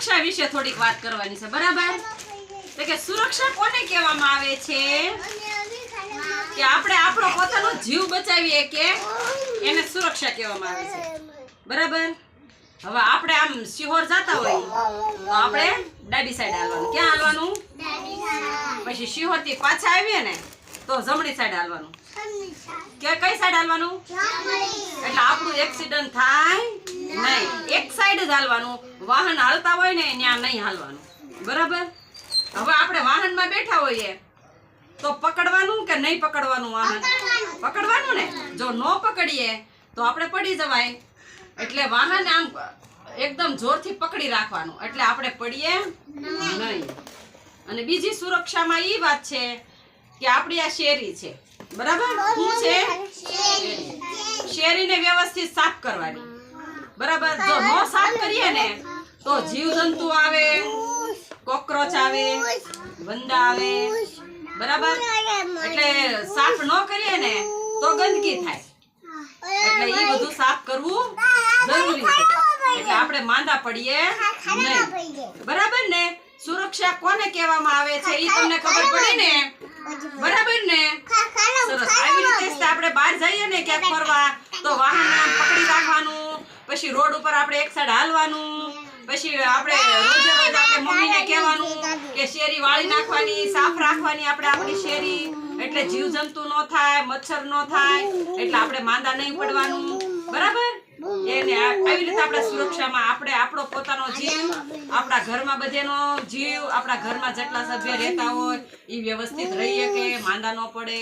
સુરક્ષા વિશે થોડીક વાત કરવાની છે બરાબર તો કે સુરક્ષા કોને કહેવામાં આવે છે કે આપણે આપણો પોતાનો જીવ બચાવીએ કે એને સુરક્ષા કહેવામાં આવે છે બરાબર હવે આપણે આમ સિહોર જાતા હોય તો આપણે ડાબી સાઈડ હાલવાનું ક્યાં હાલવાનું પછી સિહોર થી પાછા આવીએ ને તો જમણી સાઈડ હાલવાનું કે કઈ સાઈડ હાલવાનું એટલે આપણું એક્સિડન્ટ થાય નહીં એક સાઈડ જ હાલવાનું વાહન હાલતા હોય ને ત્યાં નહીં હાલવાનું બરાબર હવે આપણે વાહનમાં બેઠા હોઈએ તો પકડવાનું કે નહીં પકડવાનું વાહન પકડવાનું ને જો ન પકડીએ તો આપણે પડી જવાય એટલે વાહન આમ એકદમ જોરથી પકડી રાખવાનું એટલે આપણે પડીએ નહીં અને બીજી સુરક્ષામાં એ વાત છે કે આપણી આ શેરી છે બરાબર શું છે શેરીને વ્યવસ્થિત સાફ કરવાની બરાબર જો ન સાફ કરીએ ને તો જીવજંતુ આવે કોકરોચ આવે વંદા આવે બરાબર એટલે સાફ ન કરીએ ને તો ગંદકી થાય એટલે એ બધું સાફ કરવું જરૂરી છે એટલે આપણે માંદા પડીએ નહીં બરાબર ને સુરક્ષા કોને કહેવામાં આવે છે એ તમને ખબર પડી ને બરાબર ને સરસ આવી રીતે આપણે બહાર જઈએ ને ક્યાંક ફરવા તો વાહન પકડી રાખવાનું પછી રોડ ઉપર આપણે એક સાઈડ હાલવાનું પછી આપણે રોજે રોજ આપણે મમ્મીને કહેવાનું કે શેરી વાળી નાખવાની સાફ રાખવાની આપણે આપણી શેરી એટલે જીવજંતુ ન થાય મચ્છર ન થાય એટલે આપણે માંદા નહીં પડવાનું બરાબર એને આવી રીતે આપણે સુરક્ષામાં આપણે આપણો પોતાનો જીવ આપણા ઘરમાં બધેનો જીવ આપણા ઘરમાં જેટલા સભ્ય રહેતા હોય એ વ્યવસ્થિત રહીએ કે માંદા ન પડે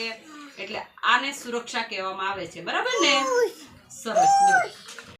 એટલે આને સુરક્ષા કહેવામાં આવે છે બરાબર ને સરસ